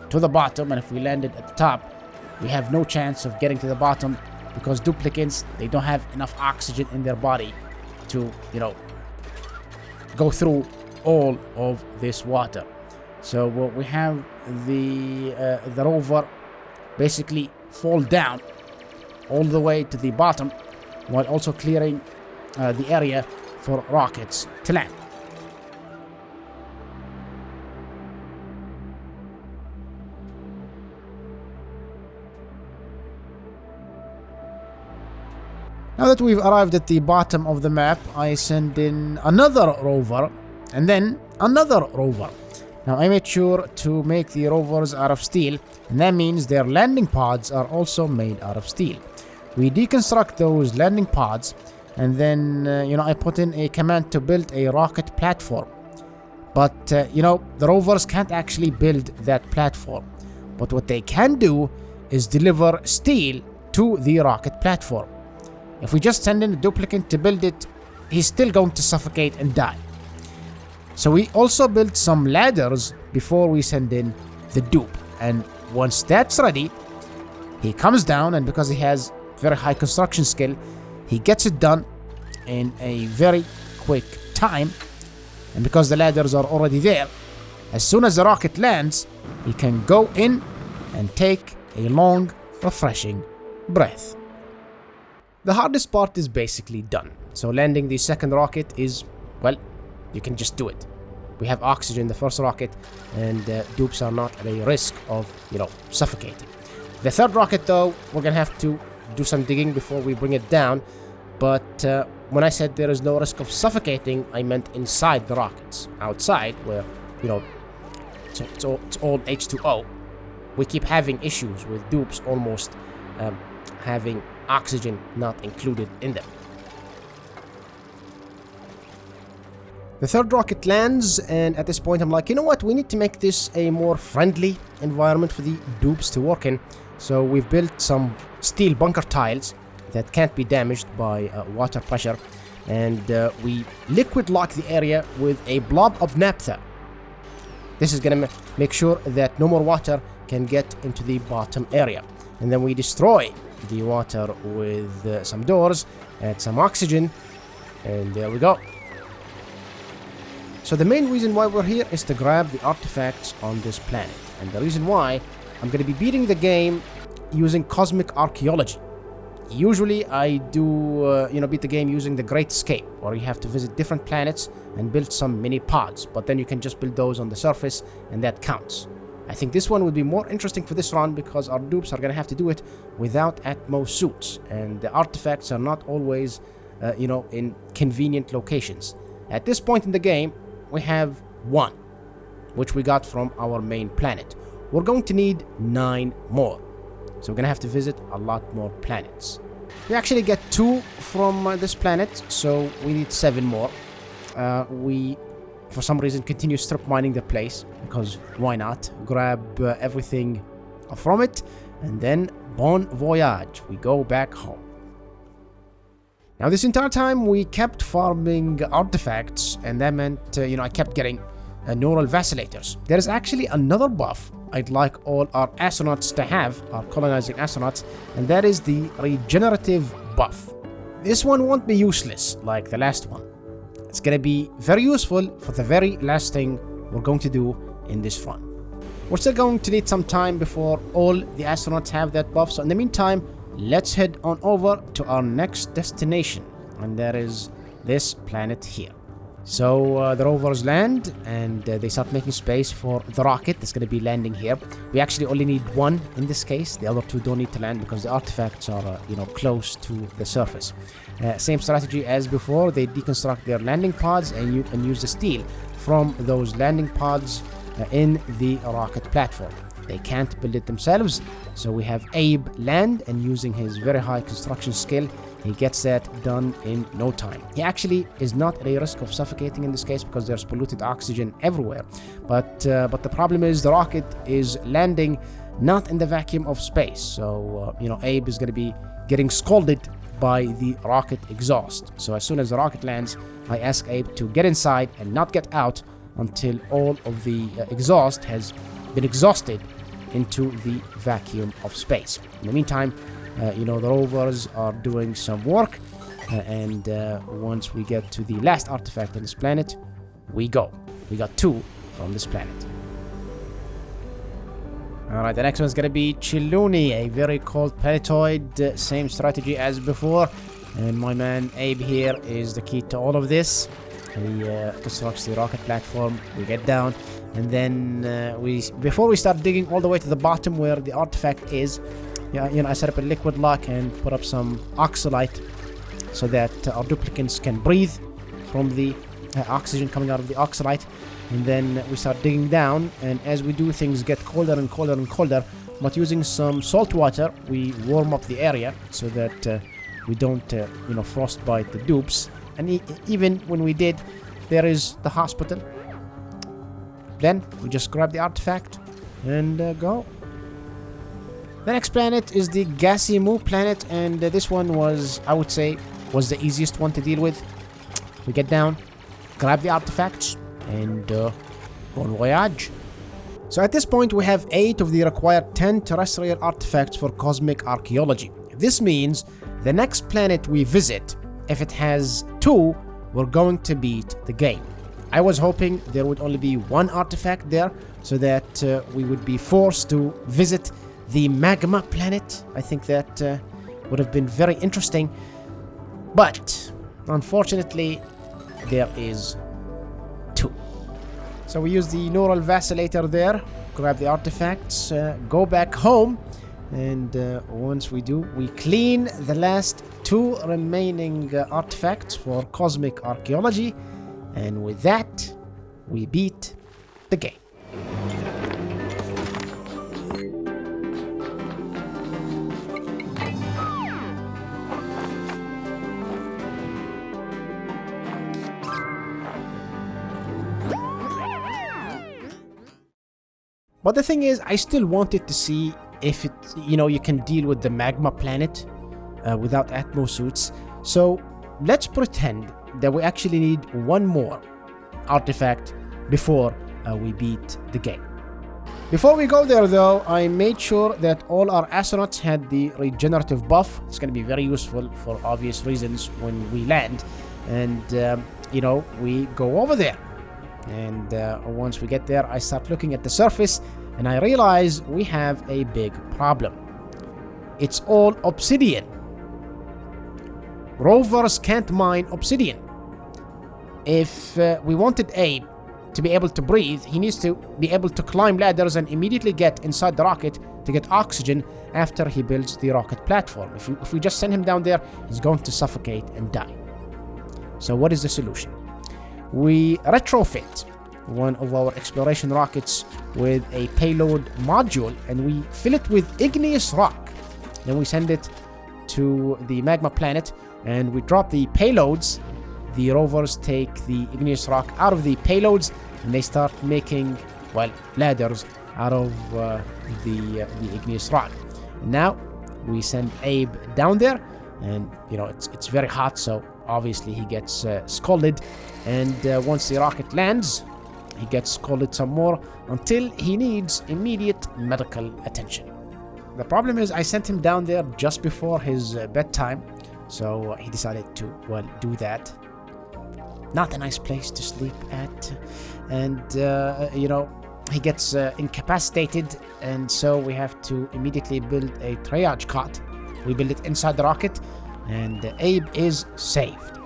S1: to the bottom, and if we landed at the top, we have no chance of getting to the bottom, because duplicants, they don't have enough oxygen in their body to, go through all of this water. So we have the rover basically fall down all the way to the bottom, while also clearing the area for rockets to land. Now that we've arrived at the bottom of the map, I send in another rover, and then another rover. Now I made sure to make the rovers out of steel, and that means their landing pods are also made out of steel. We deconstruct those landing pods, and then, I put in a command to build a rocket platform. But, the rovers can't actually build that platform. But what they can do is deliver steel to the rocket platform. If we just send in a duplicant to build it, he's still going to suffocate and die. So we also built some ladders before we send in the dupe. And once that's ready, he comes down, and because he has very high construction skill, he gets it done in a very quick time. And because the ladders are already there, as soon as the rocket lands, he can go in and take a long, refreshing breath. The hardest part is basically done. So landing the second rocket is, well, you can just do it. We have oxygen in the first rocket, and dupes are not at a risk of, suffocating. The third rocket, though, we're gonna have to do some digging before we bring it down. But when I said there is no risk of suffocating, I meant inside the rockets. Outside, where, it's all H2O. We keep having issues with dupes almost having oxygen not included in them. The third rocket lands, and at this point I'm like, you know what, we need to make this a more friendly environment for the dupes to work in. So we've built some steel bunker tiles that can't be damaged by water pressure, and we liquid lock the area with a blob of naphtha. This is gonna make sure that no more water can get into the bottom area. And then we destroy the water with some doors, add some oxygen, and there we go. So the main reason why we're here is to grab the artifacts on this planet. And the reason why, I'm going to be beating the game using cosmic archaeology. Usually I do, beat the game using the Great Escape, where you have to visit different planets and build some mini pods. But then you can just build those on the surface, and that counts. I think this one would be more interesting for this run because our dupes are going to have to do it without Atmos suits, and the artifacts are not always, in convenient locations. At this point in the game, we have 1, which we got from our main planet. We're going to need 9 more, so we're going to have to visit a lot more planets. We actually get 2 from this planet, so we need 7 more. We for some reason continue strip mining the place, because why not? Grab everything from it, and then bon voyage, we go back home. Now this entire time we kept farming artifacts, and that meant I kept getting neural vacillators. There is actually another buff I'd like all our astronauts to have, our colonizing astronauts, and that is the regenerative buff. This one won't be useless like the last one. It's gonna be very useful for the very last thing we're going to do in this run. We're still going to need some time before all the astronauts have that buff, so in the meantime, let's head on over to our next destination, and that is this planet here. So the rovers land, and they start making space for the rocket that's going to be landing here. We actually only need one in this case. The other two don't need to land because the artifacts are, close to the surface. Same strategy as before. They deconstruct their landing pods and use the steel from those landing pods in the rocket platform. They can't build it themselves, so we have Abe land, and using his very high construction skill, he gets that done in no time. He actually is not at a risk of suffocating in this case because there's polluted oxygen everywhere. But the problem is the rocket is landing not in the vacuum of space. So, Abe is going to be getting scalded by the rocket exhaust. So as soon as the rocket lands, I ask Abe to get inside and not get out until all of the exhaust has been exhausted into the vacuum of space. In the meantime, the rovers are doing some work, and once we get to the last artifact on this planet, we go. We got 2 from this planet. Alright, the next one's gonna be Chiluni, a very cold planetoid. Same strategy as before, and my man Abe here is the key to all of this. He constructs the rocket platform. We get down, and then before we start digging all the way to the bottom where the artifact is, I set up a liquid lock and put up some oxalite so that our duplicants can breathe from the oxygen coming out of the oxalite. And then we start digging down, and as we do, things get colder and colder and colder. But using some salt water, we warm up the area so that we don't frostbite the dupes. And even when we did, there is the hospital. Then we just grab the artifact and go. The next planet is the Gasimu planet, and this one was, I would say, the easiest one to deal with. We get down, grab the artifacts, and bon voyage. So at this point, we have 8 of the required 10 terrestrial artifacts for cosmic archaeology. This means the next planet we visit, if it has 2, we're going to beat the game. I was hoping there would only be 1 artifact there, so that we would be forced to visit the magma planet. I think that would have been very interesting. But unfortunately, there is 2. So we use the neural vacillator there, grab the artifacts, go back home, and once we do, we clean the last 2 remaining artifacts for cosmic archaeology, and with that, we beat the game. But the thing is, I still wanted to see if you can deal with the magma planet without atmo suits. So let's pretend that we actually need 1 more artifact before we beat the game. Before we go there though, I made sure that all our astronauts had the regenerative buff. It's going to be very useful for obvious reasons when we land. And, we go over there. And once we get there, I start looking at the surface, and I realize we have a big problem. It's all obsidian. Rovers can't mine obsidian. If we wanted Abe to be able to breathe, he needs to be able to climb ladders and immediately get inside the rocket to get oxygen after he builds the rocket platform. If we just send him down there, he's going to suffocate and die. So what is the solution? We retrofit one of our exploration rockets with a payload module, and we fill it with igneous rock. Then we send it to the magma planet, and we drop the payloads. The rovers take the igneous rock out of the payloads, and they start making, ladders out of the igneous rock. And now we send Abe down there, and it's very hot, so obviously he gets scalded. And once the rocket lands, he gets scalded some more until he needs immediate medical attention. The problem is I sent him down there just before his bedtime, so he decided to, do that. Not a nice place to sleep at. And, he gets incapacitated, and so we have to immediately build a triage cot
S2: We build it inside the rocket, and Abe is saved.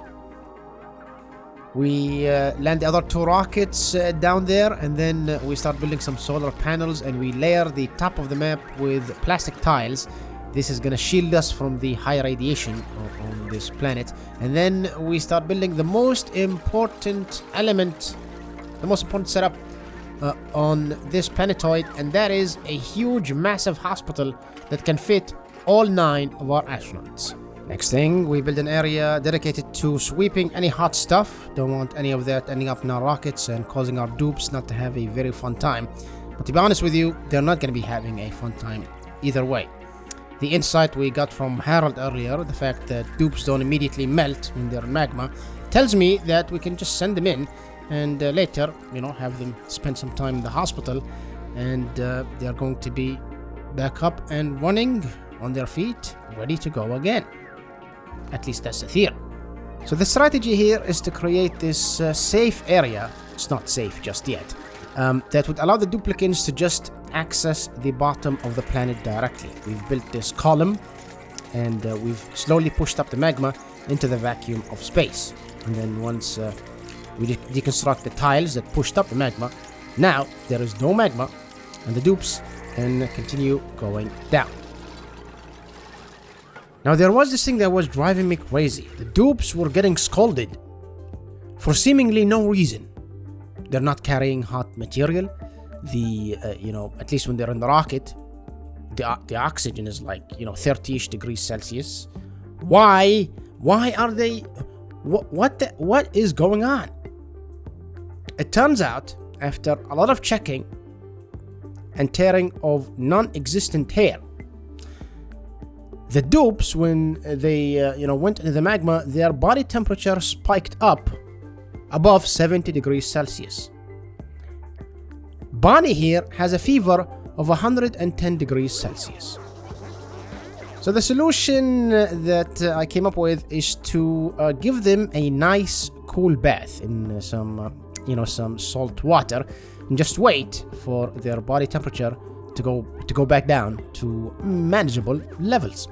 S2: We land the other 2 rockets down there, and then we start building some solar panels, and we layer the top of the map with plastic tiles. This is gonna shield us from the high radiation on this planet. And then we start building the most important element, the most important setup on this planetoid, and that is a huge, massive hospital that can fit all 9 of our astronauts. Next thing, we build an area dedicated to sweeping any hot stuff. Don't want any of that ending up in our rockets and causing our dupes not to have a very fun time. But to be honest with you, they're not going to be having a fun time either way. The insight we got from Harold earlier, the fact that dupes don't immediately melt when they're in magma, tells me that we can just send them in and later, have them spend some time in the hospital, and they're going to be back up and running on their feet, ready to go again. At least that's the theory. So the strategy here is to create this safe area. It's not safe just yet. That would allow the duplicants to just access the bottom of the planet directly. We've built this column, and we've slowly pushed up the magma into the vacuum of space. And then once we deconstruct the tiles that pushed up the magma, now there is no magma, and the dupes can continue going down. Now there was this thing that was driving me crazy. The dupes were getting scolded for seemingly no reason. They're not carrying hot material. At least when they're in the rocket, the oxygen is like 30-ish degrees Celsius. Why are they? What is going on? It turns out, after a lot of checking and tearing of non-existent hair, the dupes, when they went into the magma, their body temperature spiked up above 70 degrees Celsius. Bonnie here has a fever of 110 degrees Celsius. So the solution that I came up with is to give them a nice cool bath in some salt water, and just wait for their body temperature to go back down to manageable levels.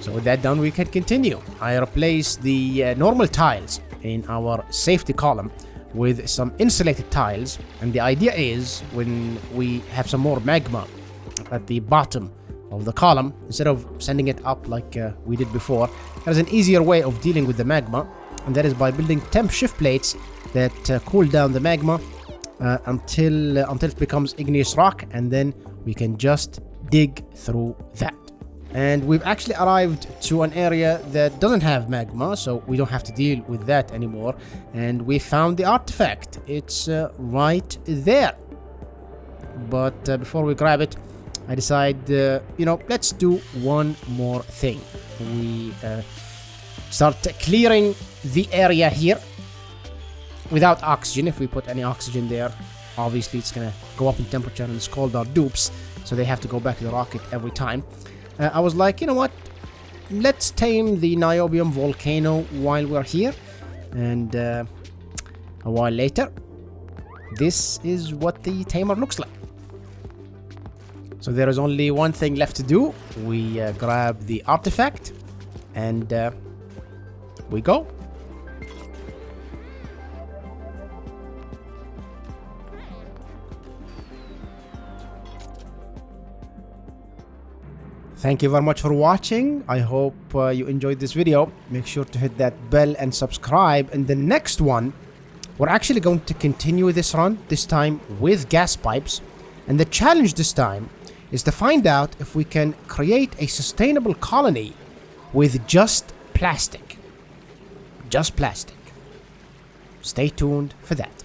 S2: So with that done, we can continue. I replaced the normal tiles in our safety column with some insulated tiles, and the idea is when we have some more magma at the bottom of the column, instead of sending it up like we did before, there's an easier way of dealing with the magma, and that is by building temp shift plates that cool down the magma until it becomes igneous rock, and then we can just dig through that. And we've actually arrived to an area that doesn't have magma, so we don't have to deal with that anymore. And we found the artifact. It's right there. But before we grab it, I decide, let's do one more thing. We start clearing the area here without oxygen. If we put any oxygen there, obviously it's gonna go up in temperature and scald our dupes, so they have to go back to the rocket every time. I was like, you know what? Let's tame the niobium volcano while we're here. And a while later, this is what the tamer looks like. So there is only one thing left to do. We grab the artifact and we go. Thank you very much for watching. I hope you enjoyed this video. Make sure to hit that bell and subscribe. And the next one, we're actually going to continue this run, this time with gas pipes. And the challenge this time is to find out if we can create a sustainable colony with just plastic. Just plastic. Stay tuned for that.